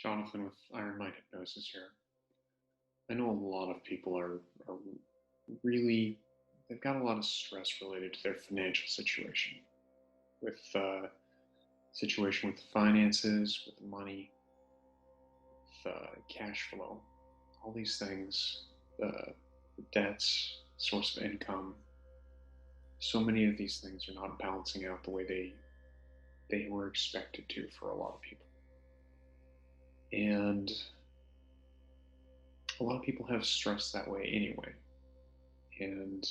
Jonathan with Iron Mind Hypnosis here. I know a lot of people are really, they've got a lot of stress related to their financial situation, with situation with finances, with money, with cash flow, all these things, the debts, source of income. So many of these things are not balancing out the way they were expected to for a lot of people. And a lot of people have stress that way anyway. And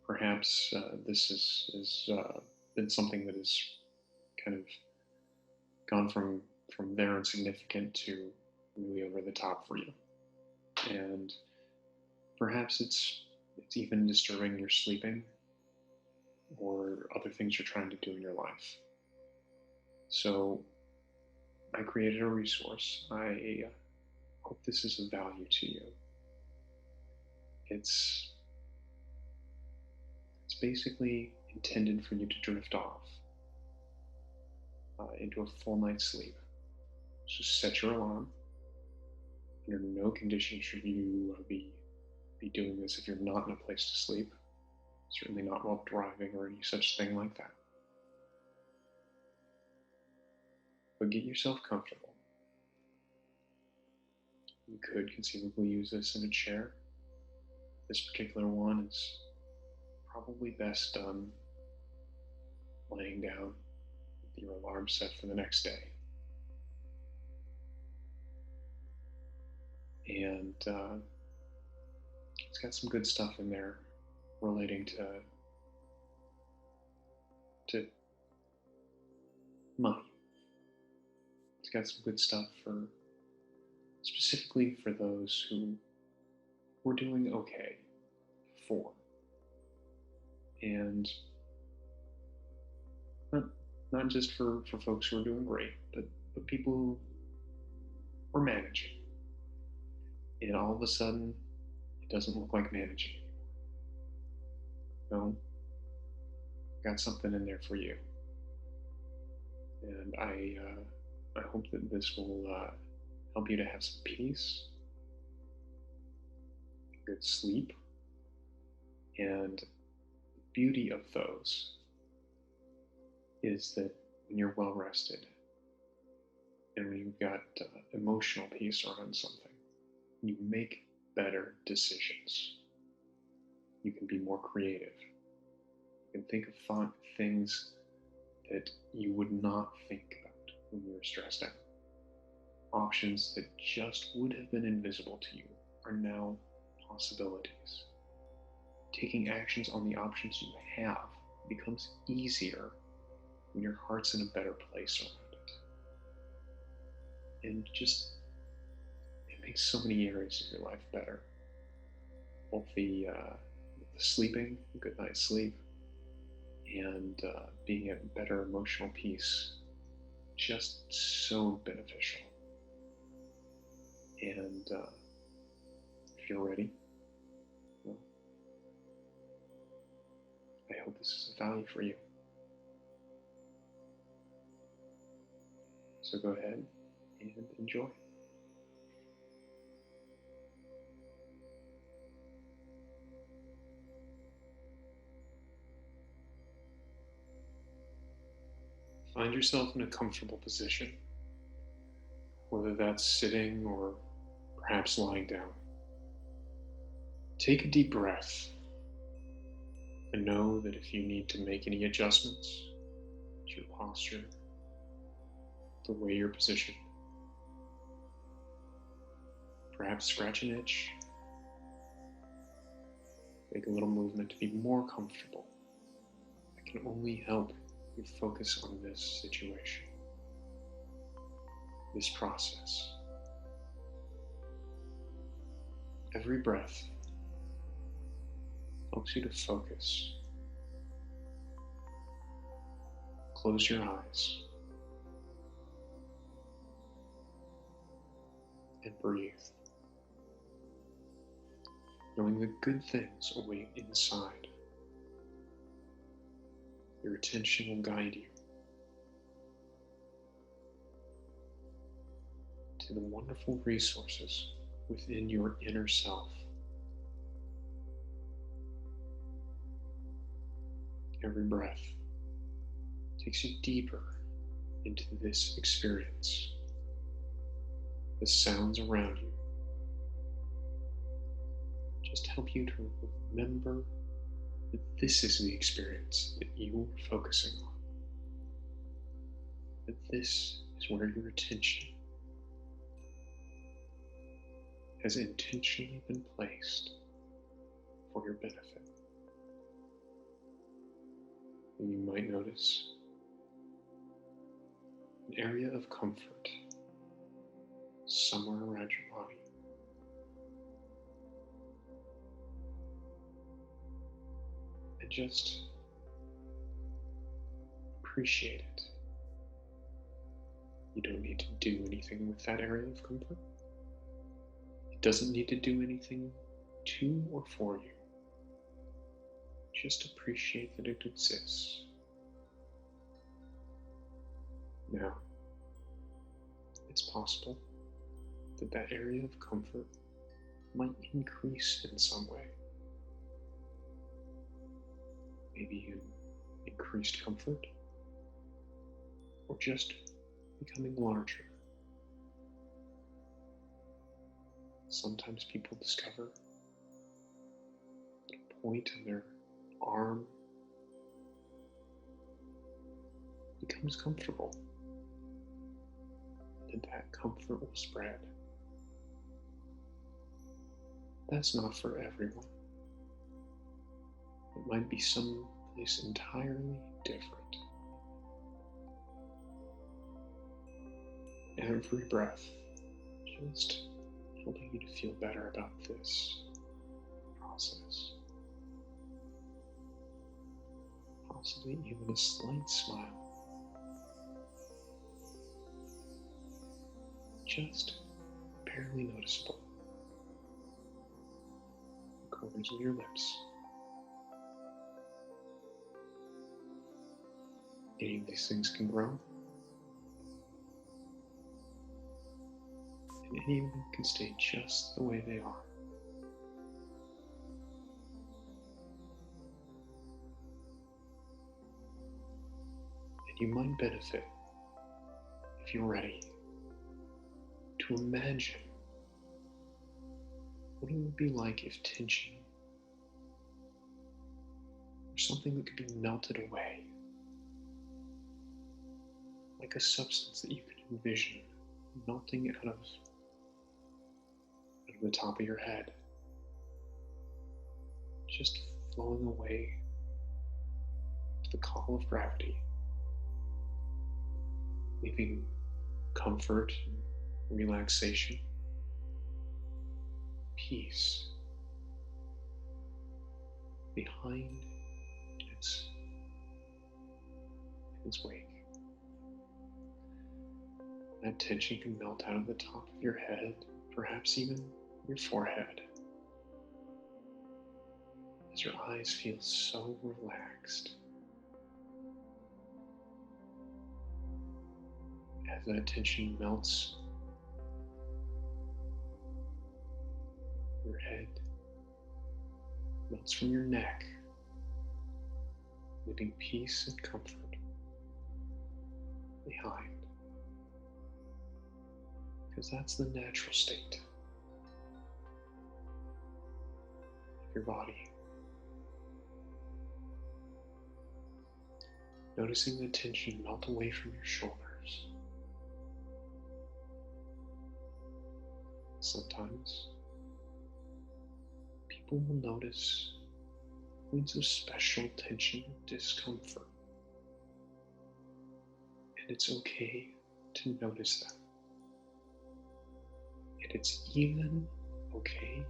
perhaps this is been something that has kind of gone from there insignificant to really over the top for you. And perhaps it's even disturbing your sleeping or other things you're trying to do in your life. So I created a resource. I hope this is of value to you. It's basically intended for you to drift off into a full night's sleep. So set your alarm. Under no condition should you be doing this if you're not in a place to sleep. Certainly not while driving or any such thing like that. But get yourself comfortable. You could conceivably use this in a chair. This particular one is probably best done laying down with your alarm set for the next day. And it's got some good stuff in there relating to money. It's got some good stuff for specifically for those who were doing okay before. And not just for folks who are doing great, but people who were managing. And all of a sudden, it doesn't look like managing anymore. No, got something in there for you. And I hope that this will help you to have some peace, good sleep, and the beauty of those is that when you're well rested and when you've got emotional peace around something, you make better decisions. You can be more creative. You can think of things that you would not think about when you were stressed out. Options that just would have been invisible to you are now possibilities. Taking actions on the options you have becomes easier when your heart's in a better place around it. And just, it makes so many areas of your life better. Both the sleeping, a good night's sleep, and being at better emotional peace, just so beneficial. And if you're ready, well, I hope this is of value for you. So go ahead and enjoy. Find yourself in a comfortable position, whether that's sitting or perhaps lying down. Take a deep breath and know that if you need to make any adjustments to your posture, the way you're positioned, perhaps scratch an itch, make a little movement to be more comfortable, that can only help you focus on this situation, this process. Every breath helps you to focus. Close your eyes and breathe, knowing the good things await inside. Your attention will guide you. to the wonderful resources within your inner self. Every breath takes you deeper into this experience. The sounds around you just help you to remember that this is the experience that you are focusing on. That this is where your attention has intentionally been placed for your benefit. And you might notice an area of comfort somewhere around your body. And just appreciate it. You don't need to do anything with that area of comfort. It doesn't need to do anything to or for you. Just appreciate that it exists. Now, it's possible that that area of comfort might increase in some way. Maybe in increased comfort, or just becoming larger. Sometimes people discover a point in their arm becomes comfortable, and that comfort will spread. That's not for everyone. It might be someplace entirely different. Every breath just helping you to feel better about this process. Possibly even a slight smile. Just barely noticeable. The corners of your lips. Any of these things can grow. And any of them can stay just the way they are. And you might benefit, if you're ready, to imagine what it would be like if tension were something that could be melted away, like a substance that you could envision melting out of the top of your head, just flowing away to the call of gravity, leaving comfort and relaxation, peace behind its wake. That tension can melt out of the top of your head, perhaps even your forehead, as your eyes feel so relaxed. As that tension melts, your head melts from your neck, leaving peace and comfort behind. Because that's the natural state of your body. Noticing the tension melt away from your shoulders. Sometimes people will notice points of special tension and discomfort. And it's okay to notice them. And it's even okay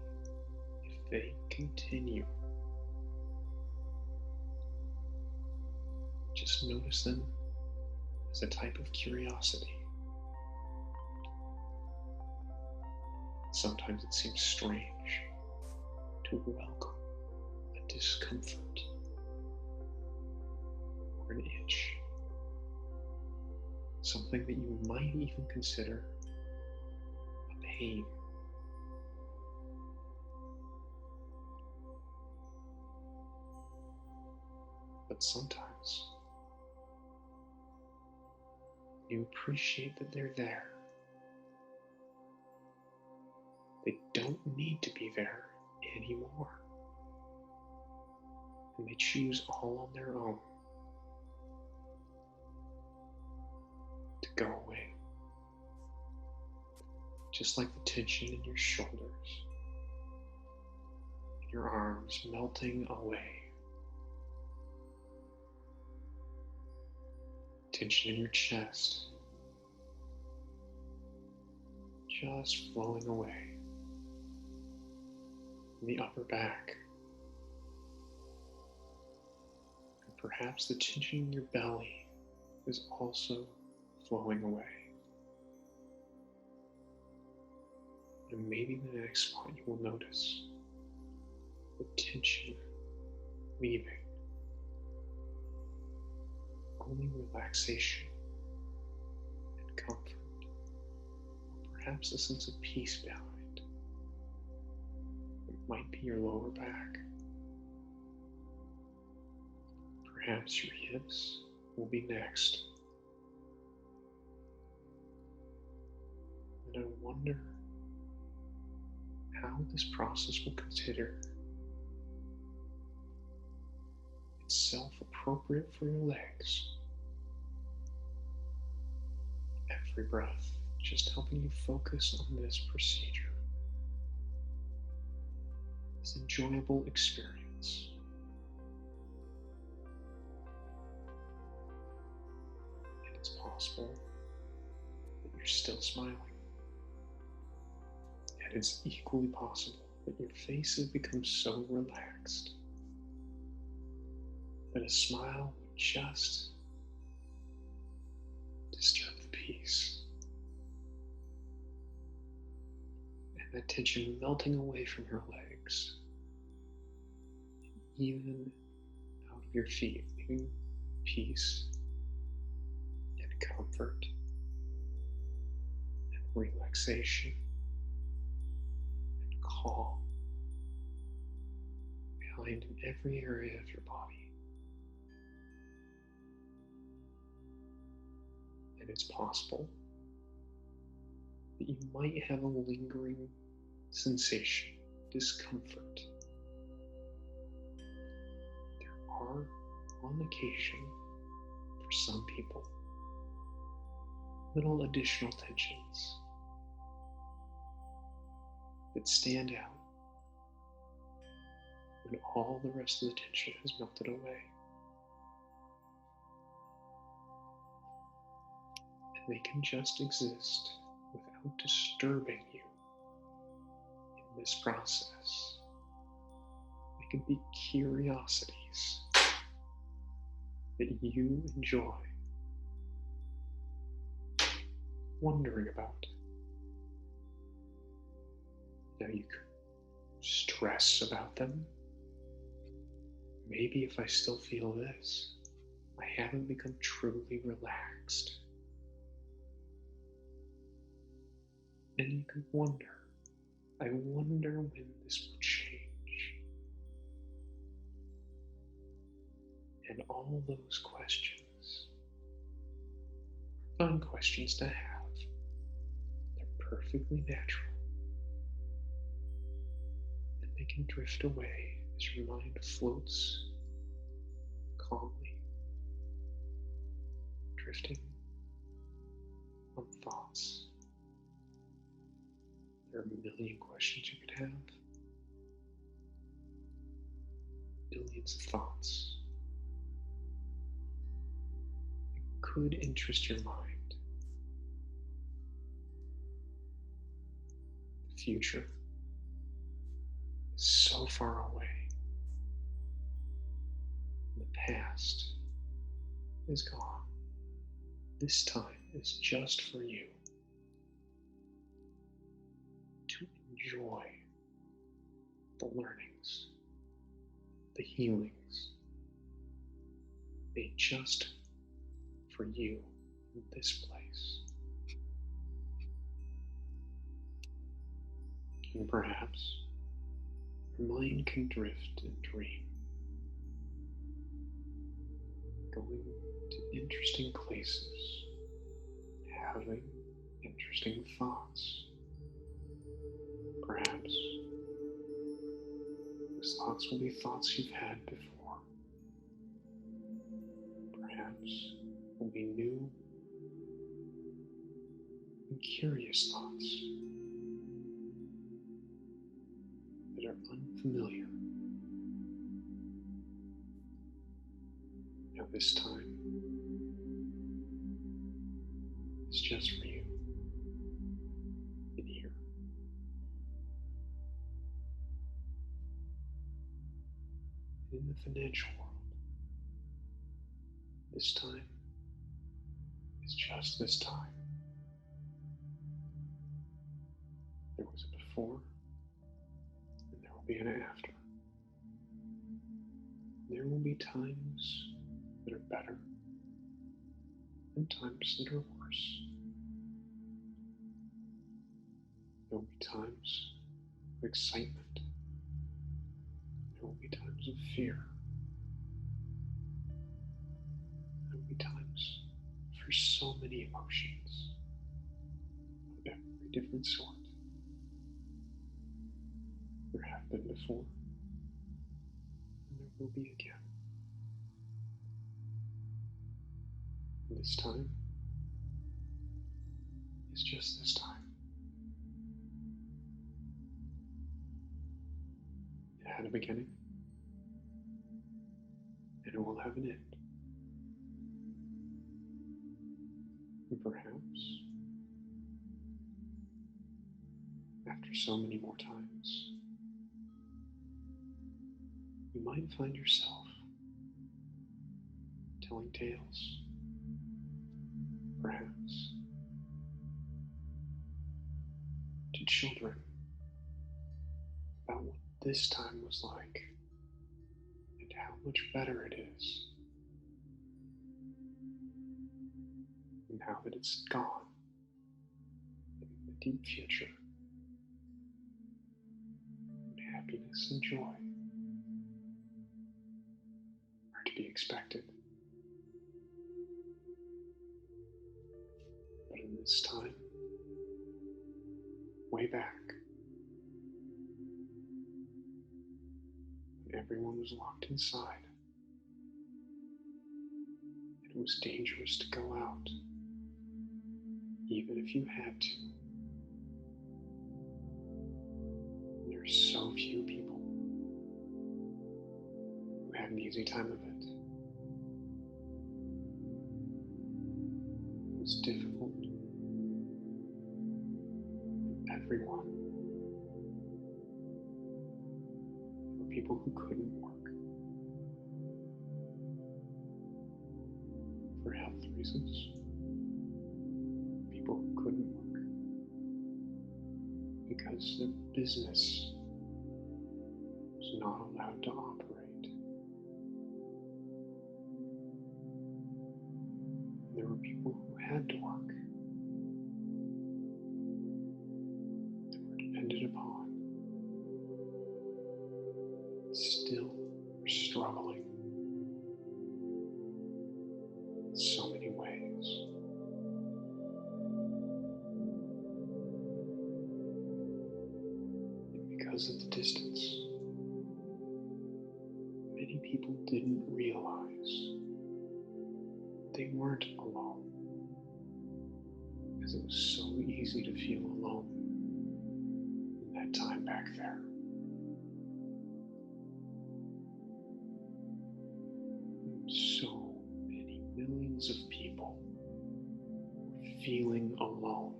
if they continue. Just notice them as a type of curiosity. Sometimes it seems strange to welcome a discomfort or an itch, something that you might even consider pain. But sometimes you appreciate that they're there. They don't need to be there anymore. And they choose all on their own to go away. Just like the tension in your shoulders, your arms melting away. Tension in your chest, just flowing away. In the upper back, and perhaps the tension in your belly is also flowing away. And maybe in the next spot you will notice the tension leaving. Only relaxation and comfort, or perhaps a sense of peace behind. It might be your lower back. Perhaps your hips will be next. And I wonder how this process will consider itself appropriate for your legs. Every breath just helping you focus on this procedure, this enjoyable experience. And it's possible that you're still smiling. And it's equally possible that your face has become so relaxed that a smile would just disturb the peace. And that tension melting away from your legs, even out of your feet, leaving peace and comfort and relaxation and calm behind in every area of your body. And it's possible that you might have a lingering sensation, discomfort. There are, on occasion, for some people, little additional tensions that stand out when all the rest of the tension has melted away. And they can just exist without disturbing you in this process. They can be curiosities that you enjoy wondering about. Now you could stress about them. Maybe if I still feel this, I haven't become truly relaxed. And you could wonder, I wonder when this will change. And all those questions are fun questions to have. They're perfectly natural. And they can drift away as your mind floats calmly, drifting on thoughts. There are a million questions you could have, billions of thoughts. It could interest your mind. The future is so far away. The past is gone. This time is just for you to enjoy the learnings, the healings made just for you in this place. And perhaps your mind can drift and dream, going to interesting places, having interesting thoughts. Perhaps those thoughts will be thoughts you've had before. Perhaps will be new and curious thoughts that are unfamiliar. Now this time is just for you in here. In the financial world, this time is just this time. There was a before, and there will be an after. There will be times that are better and times that are worse. There will be times of excitement. There will be times of fear. There will be times for so many emotions of every different sort. There have been before, and there will be again. And this time is just this time. It had a beginning, and it will have an end. And perhaps, after so many more times, you might find yourself telling tales, perhaps, to children about what this time was like and how much better it is, and how that it's gone in the deep future, and happiness and joy are to be expected. But in this time, way back, when everyone was locked inside, it was dangerous to go out, even if you had to. And there are so few people who had an easy time of it. It was difficult for everyone. There were people who couldn't work for health reasons. People who couldn't work because their business was not allowed to operate. There were people who had to work, that were depended upon, still were struggling in so many ways. And because of the distance, many people didn't realize they weren't alone, because it was so easy to feel alone in that time back there. And so many millions of people were feeling alone,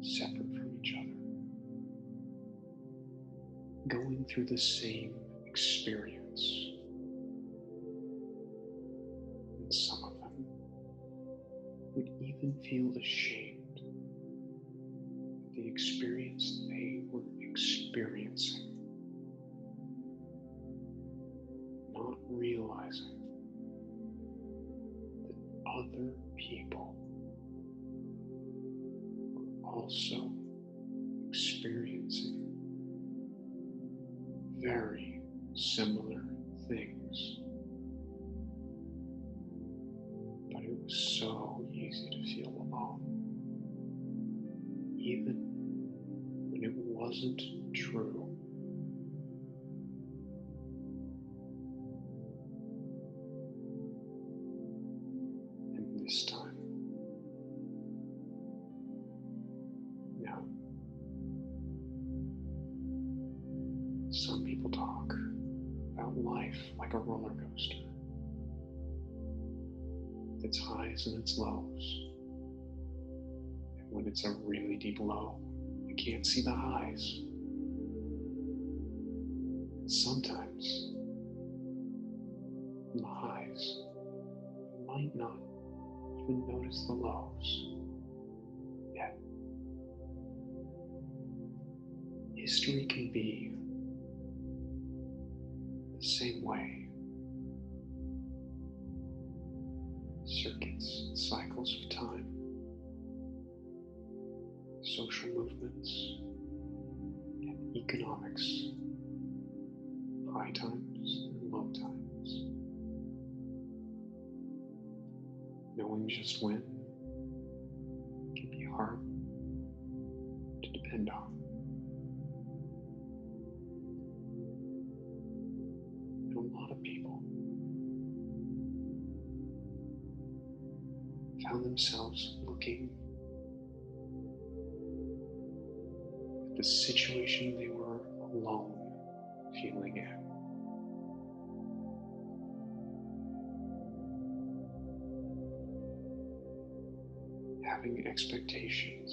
separate from each other, going through the same experience. And some of them would even feel ashamed of the experience they were experiencing, not realizing that other people also experiencing very similar things. But it was so easy to feel alone, even when it wasn't true. And this time, no. Some people talk about life like a roller coaster, with its highs and its lows. And when it's a really deep low, you can't see the highs. And sometimes, in the highs, you might not even notice the lows. Yet, history can be the same way. Circuits, cycles of time, social movements, and economics, high times and low times. Knowing just when can be hard to depend on. And a lot of people found themselves looking at the situation they were alone feeling in. Having expectations,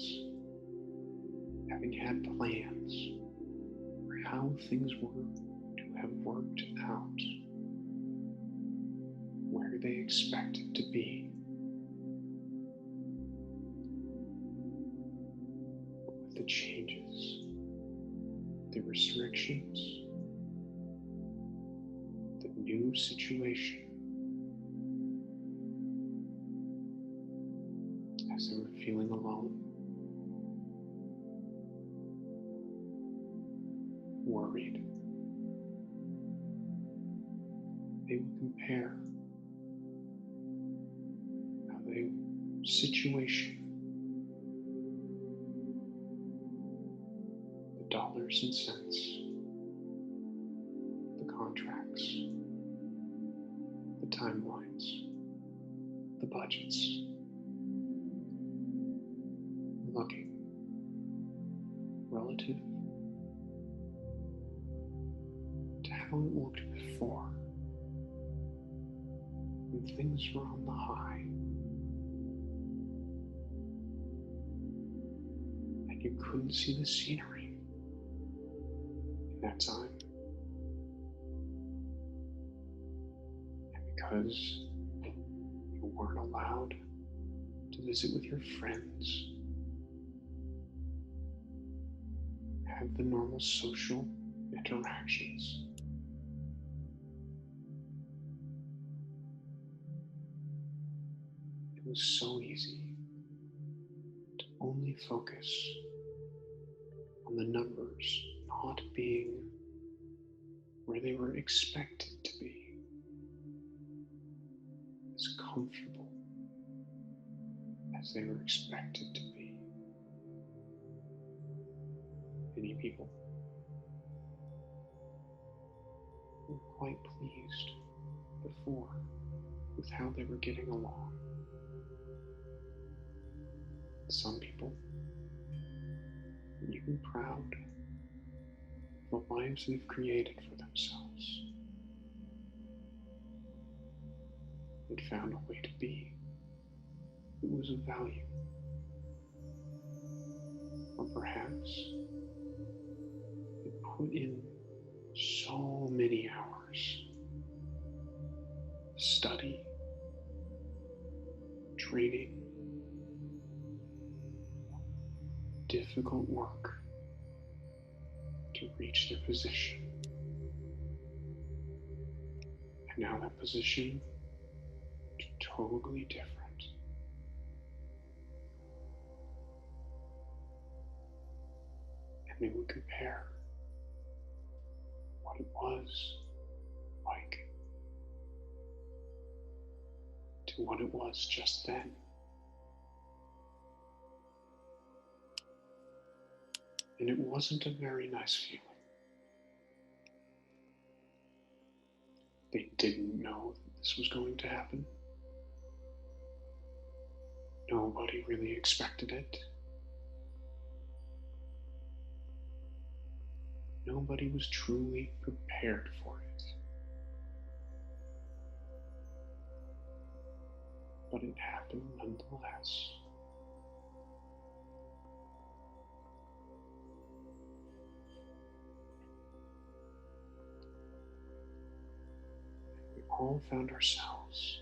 having had plans for how things were to have worked out, where they expected to be. With the changes, the restrictions, the new situation, as they were feeling alone, worried, they would compare how the situation, the dollars and cents, the contracts, the timelines, the budgets, looking relative to how it looked before, when things were on the high, and you couldn't see the scenery in that time. And because you weren't allowed to visit with your friends, have the normal social interactions, it was so easy to only focus on the numbers not being where they were expected to be, as comfortable as they were expected to be. Many people were quite pleased before with how they were getting along. Some people were even proud of the lives they've created for themselves. They'd found a way to be that was of value. Or perhaps they put in so many hours of study, training, difficult work to reach their position. And now that position is totally different. and it would compare what it was like to what it was just then. And it wasn't a very nice feeling. They didn't know that this was going to happen. Nobody really expected it. Nobody was truly prepared for it. But it happened nonetheless. We all found ourselves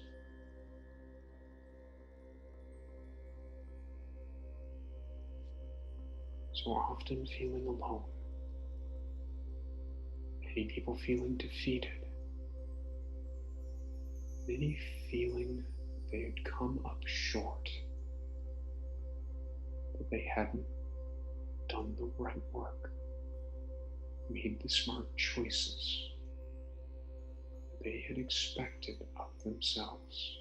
so often feeling alone. Many people feeling defeated. Many feeling they had come up short. That they hadn't done the right work, made the smart choices that they had expected of themselves.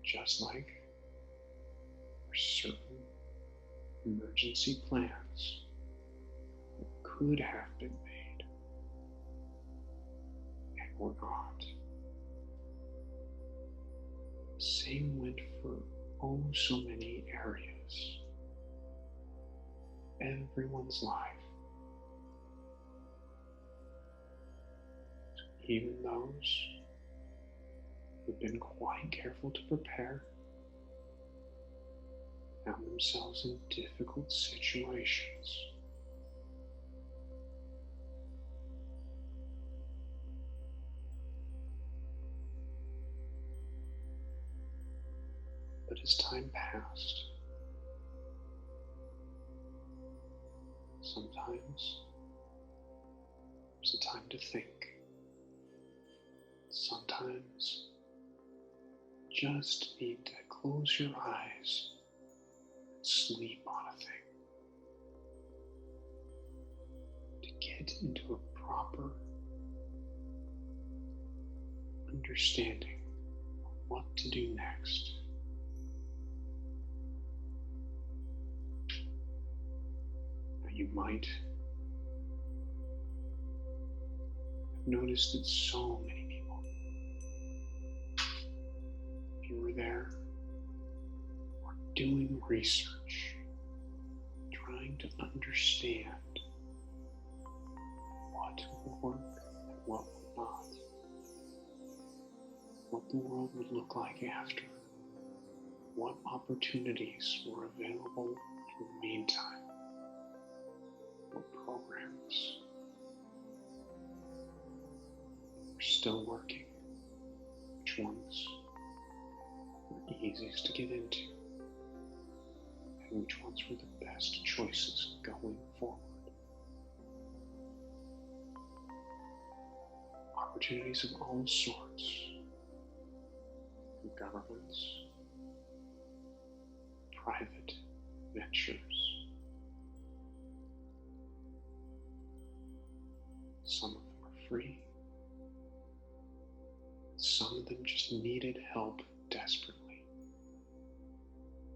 Just like for certain emergency plans that could have been made and were not. The same went for oh so many areas of everyone's life. Even those who've been quite careful to prepare found themselves in difficult situations. But as time passed, sometimes there's a time to think. Sometimes you just need to close your eyes and sleep on a thing. To get into a proper understanding of what to do next. Now you might have noticed that so many people, if you were there, were doing research, trying to understand what would work and what would not, what the world would look like after, what opportunities were available in the meantime, what programs were still working, which ones were easiest to get into, and which ones were the best choices going forward. Opportunities of all sorts, from governments, private ventures. Some of them are free. Some of them just needed help desperately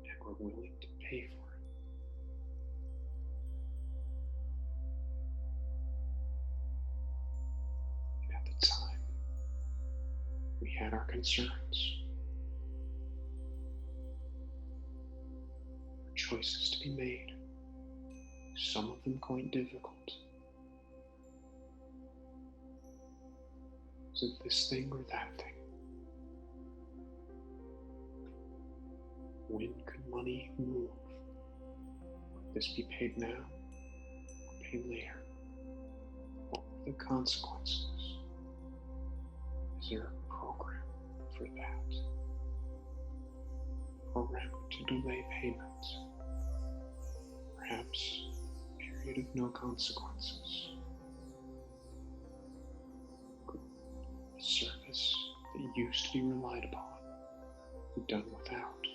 and were willing to pay for it. And at the time, we had our concerns, our choices to be made, some of them quite difficult. Is it this thing or that thing? When could money move? Would this be paid now or paid later? What were the consequences? Is there a program for that? A program to delay payment? Perhaps a period of no consequences? A service that used to be relied upon be done without?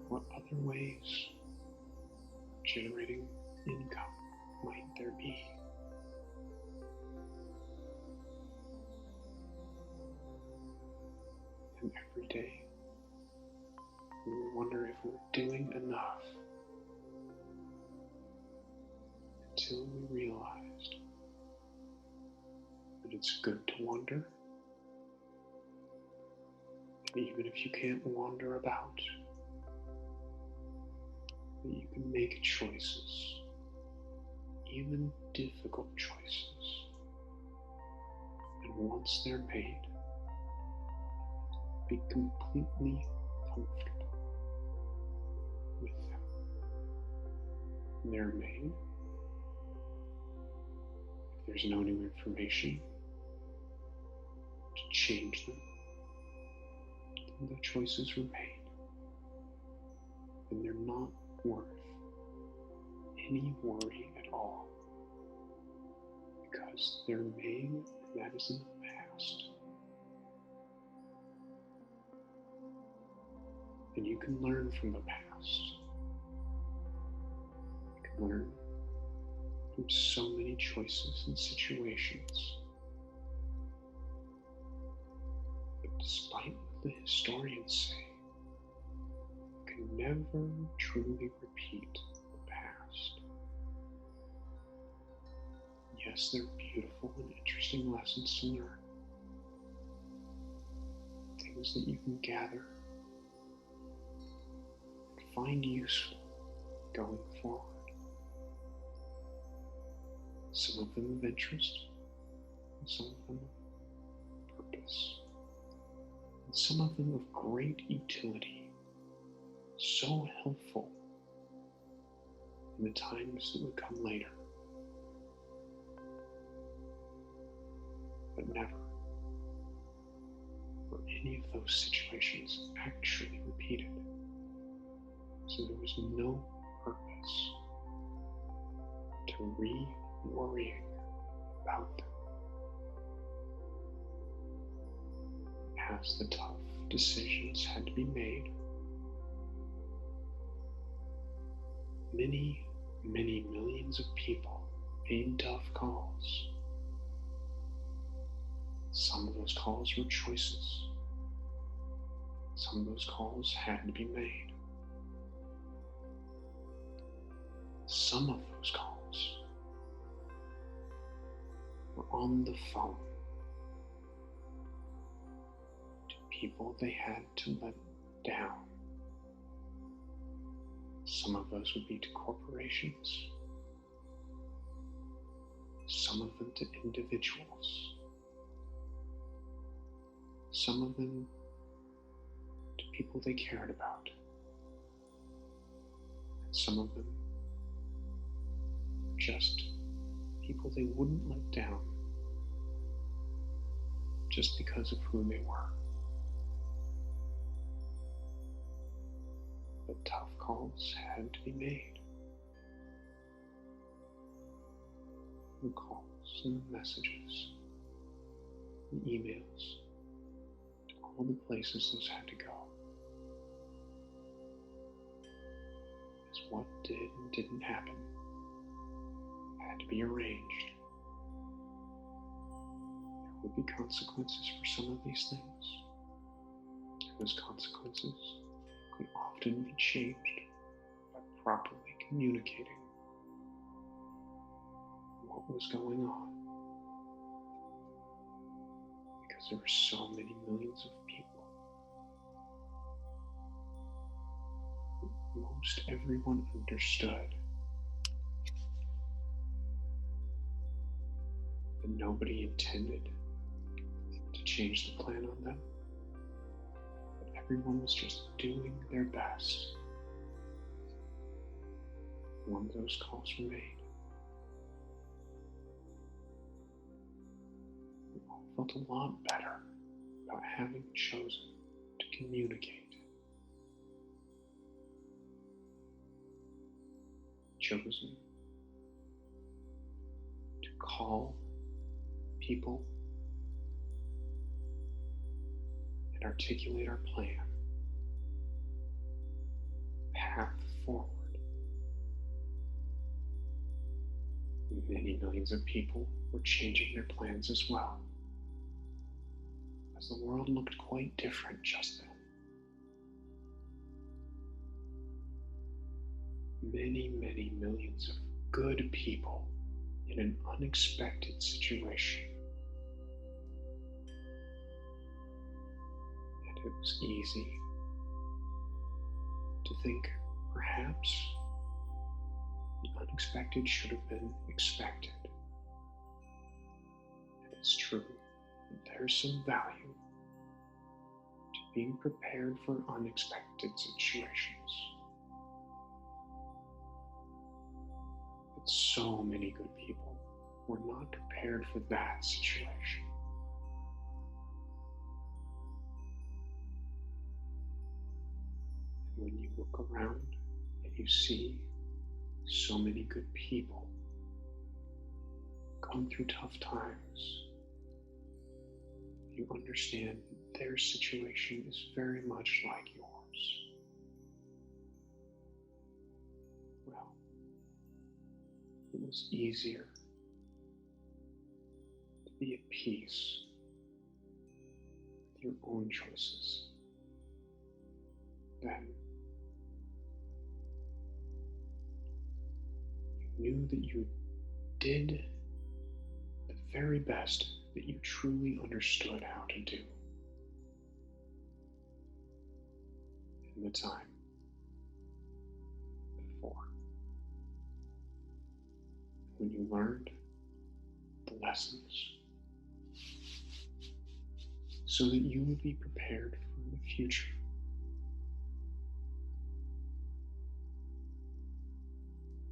What other ways of generating income might there be? And every day, we wonder if we're doing enough until we realized that it's good to wonder. And even if you can't wander about, that you can make choices, even difficult choices. And once they're made, be completely comfortable with them. They're made. If there's no new information to change them, then the choices were made. And they're not worth any worry at all, because they're made, and that is in the past. And you can learn from the past. You can learn from so many choices and situations. But despite what the historians say, you can never truly repeat the past. Yes, they're beautiful and interesting lessons to learn. Things that you can gather and find useful going forward. Some of them of interest, and some of them of purpose, and some of them of great utility, so helpful in the times that would come later, but never were any of those situations actually repeated. So there was no purpose to worrying about them. As the tough decisions had to be made, many, many millions of people made tough calls. Some of those calls were choices. Some of those calls had to be made. Some of those calls were on the phone to people they had to let down. Some of those would be to corporations. Some of them to individuals. Some of them to people they cared about. And some of them just people they wouldn't let down just because of who they were. But tough calls had to be made. The calls and the messages, the emails, to all the places those had to go. As what did and didn't happen had to be arranged. There would be consequences for some of these things. And those consequences could often be changed by properly communicating what was going on. Because there were so many millions of people. Most everyone understood that nobody intended to change the plan on them. But everyone was just doing their best when those calls were made. We all felt a lot better about having chosen to communicate. Chosen to call people and articulate our plan. path forward. Many millions of people were changing their plans as well, as the world looked quite different just then. Many, many millions of good people in an unexpected situation. And it was easy to think perhaps the unexpected should have been expected. And it's true that there's some value to being prepared for unexpected situations. But so many good people were not prepared for that situation. And when you look around and you see so many good people going through tough times, you understand that their situation is very much like yours. Well, it was easier to be at peace with your own choices then. You knew that you did the very best that you truly understood how to do in the time before. When you learned the lessons so that you would be prepared for the future.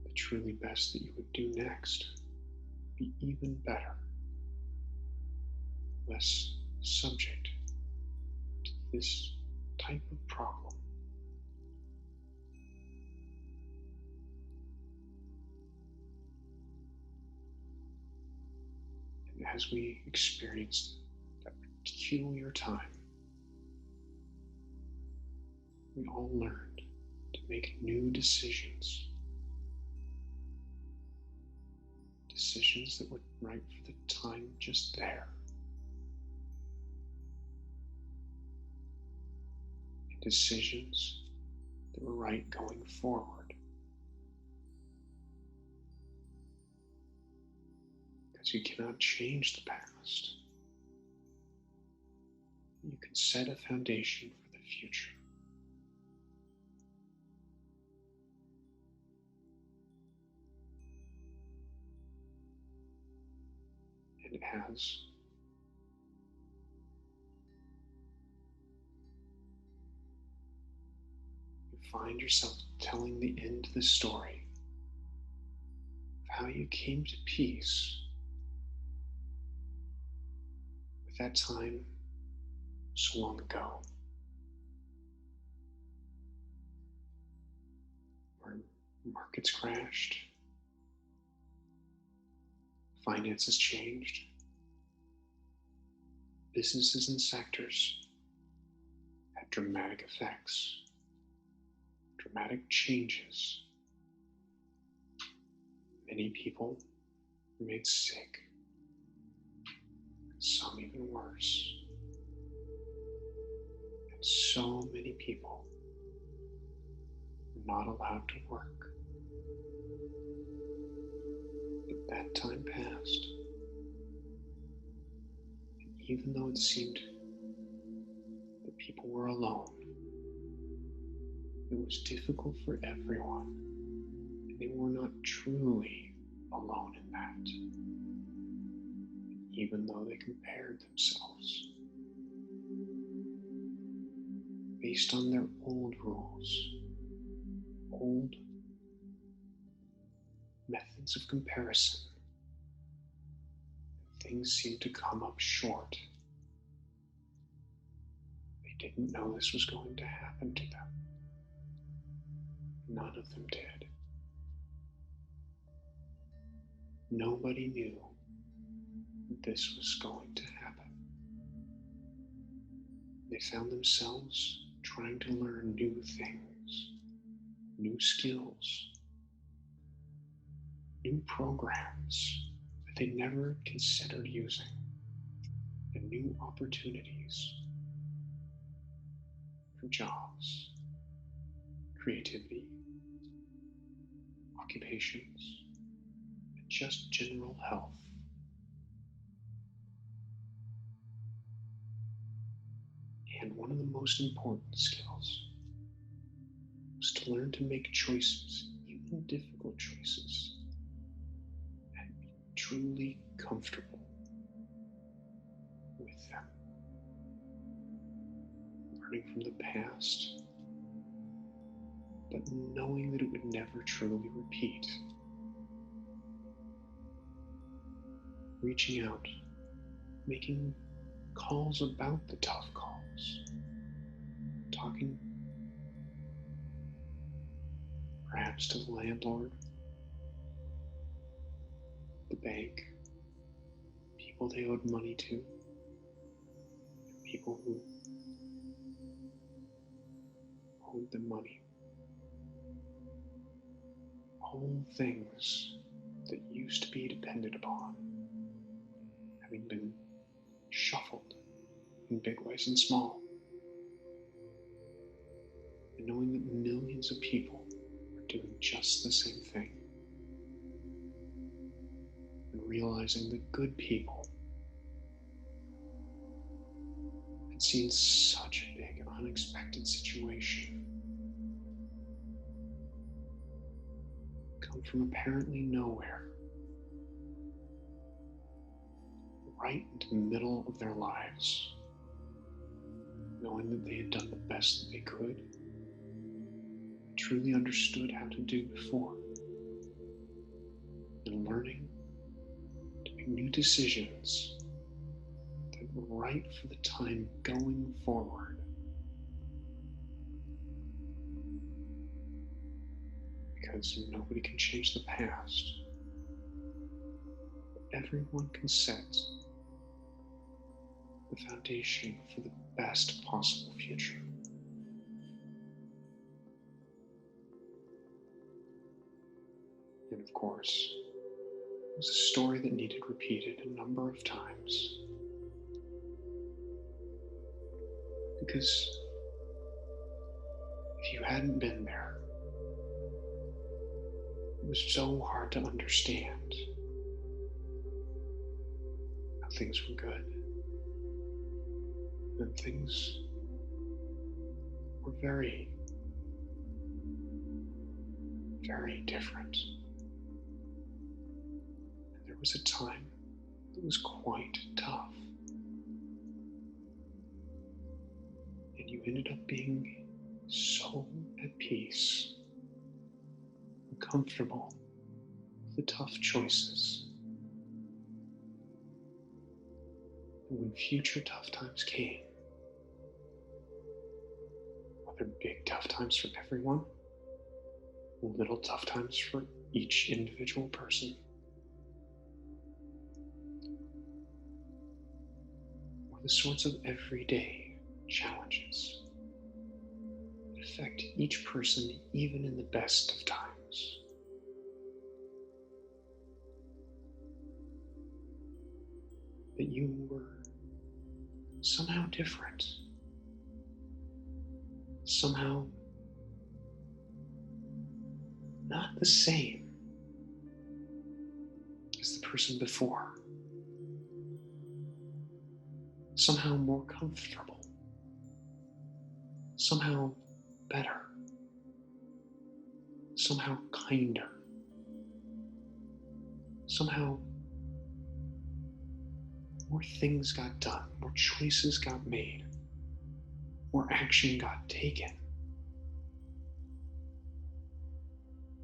The truly best that you would do next be even better, less subject to this type of problem. And as we experienced that peculiar time, we all learned to make new decisions. Decisions that were right for the time just there. And decisions that were right going forward. Because you cannot change the past. You can set a foundation for the future. And as you find yourself telling the end of the story of how you came to peace with that time so long ago, where markets crashed, finances changed, businesses and sectors had dramatic effects, dramatic changes. Many people were made sick, and some even worse. And so many people were not allowed to work. But that time passed, and even though it seemed that people were alone, it was difficult for everyone, and they were not truly alone in that, even though they compared themselves based on their old rules, old methods of comparison. Things seemed to come up short. They didn't know this was going to happen to them. None of them did. Nobody knew this was going to happen. They found themselves trying to learn new things, new skills, new programs that they never considered using, and new opportunities for jobs, creativity, occupations, and just general health. And one of the most important skills was to learn to make choices, even difficult choices, and be truly comfortable with them. Learning from the past, but knowing that it would never truly repeat. Reaching out, making calls about the tough calls, talking perhaps to the landlord, the bank, people they owed money to, people who owed them money. All things that used to be depended upon, having been shuffled in big ways and small, and knowing that millions of people are doing just the same thing, and realizing that good people had seen such a big unexpected situation come from apparently nowhere, right into the middle of their lives, knowing that they had done the best that they could, truly understood how to do before, and learning to make new decisions that were right for the time going forward. Because nobody can change the past, but everyone can set the foundation for the best possible future. And of course, it was a story that needed repeated a number of times. Because if you hadn't been there, it was so hard to understand how things were good and things were very, very different. And there was a time that was quite tough. And you ended up being so at peace and comfortable with the tough choices. And when future tough times came, whether big tough times for everyone, little tough times for each individual person, or the sorts of everyday challenges that affect each person even in the best of times. That you were somehow different, somehow not the same as the person before, somehow more comfortable, somehow better, somehow kinder, somehow more things got done, more choices got made, more action got taken.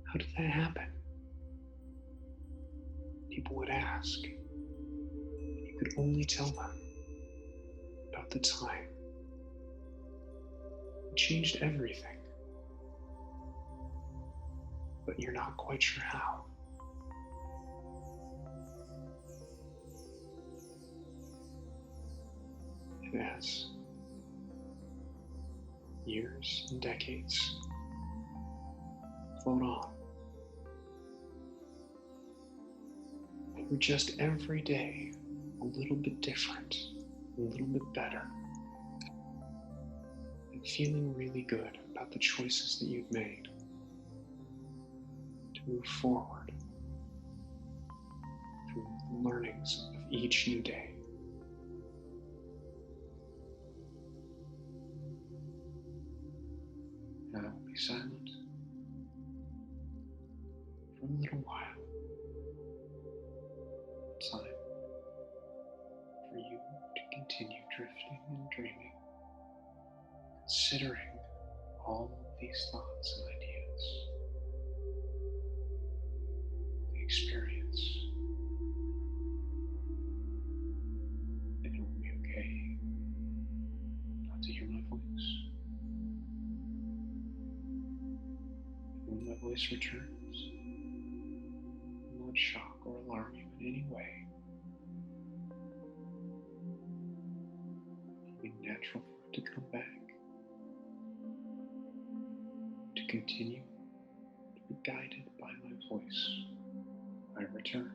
How did that happen? People would ask, and you could only tell them about the time. It changed everything, but you're not quite sure how. And as years and decades float on. We're just every day a little bit different, a little bit better, and feeling really good about the choices that you've made to move forward through the learnings of each new day. And I will be silent for a little while. Time for you to continue drifting and dreaming, considering all of these thoughts and ideas, the experience, and it will be okay not to hear my voice. And when my voice returns, it will not shock or alarm you in any way. It'll be natural for it to come back, to continue to be guided by my voice. I return.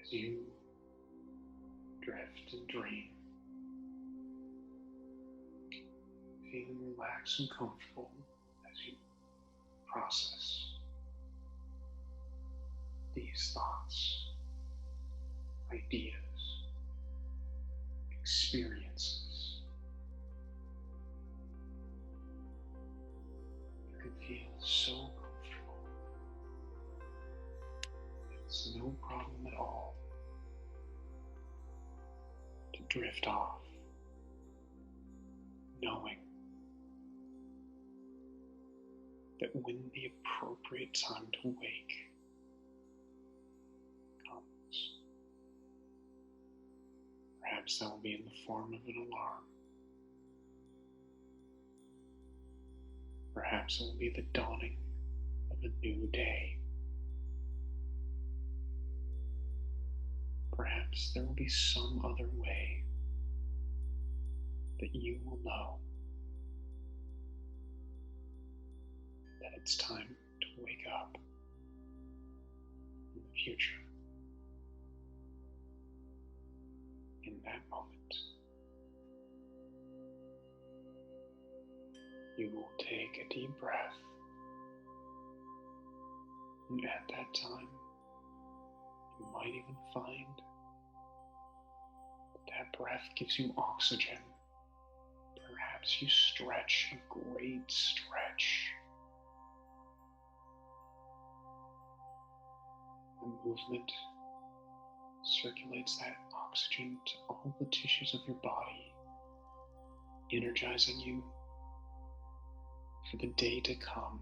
As you drift and dream, feeling relaxed and comfortable as you process these thoughts, ideas, experiences. You can feel so comfortable. It's no problem at all to drift off, knowing that when the appropriate time to wake comes, perhaps that will be in the form of an alarm, Perhaps it will be the dawning of a new day. Perhaps there will be some other way that you will know that it's time to wake up in the future. In that moment, you will take a deep breath, and at that time, you might even find that breath gives you oxygen. Perhaps you stretch a great stretch. The movement circulates that oxygen to all the tissues of your body, energizing you for the day to come.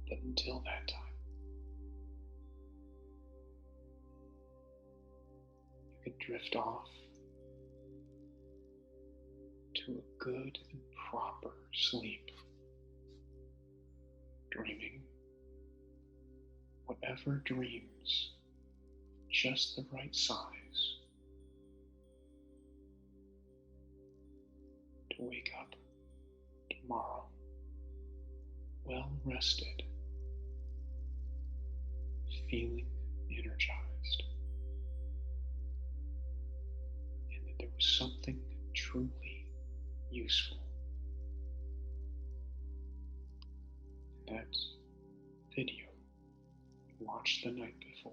But until that time, you can drift off to a good and proper sleep, dreaming whatever dreams, just the right size to wake up tomorrow well rested, feeling energized, and that there was something truly useful in that video you watched the night before.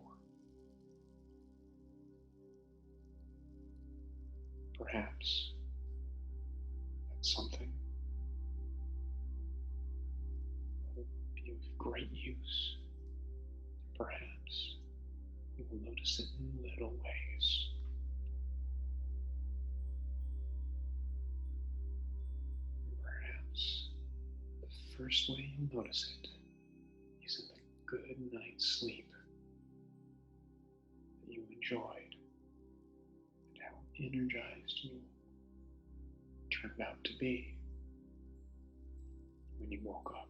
Perhaps that's something that will be of great use. Perhaps you will notice it in little ways. And perhaps the first way you'll notice it is in the good night's sleep that you enjoyed and how energized you turned out to be when you woke up.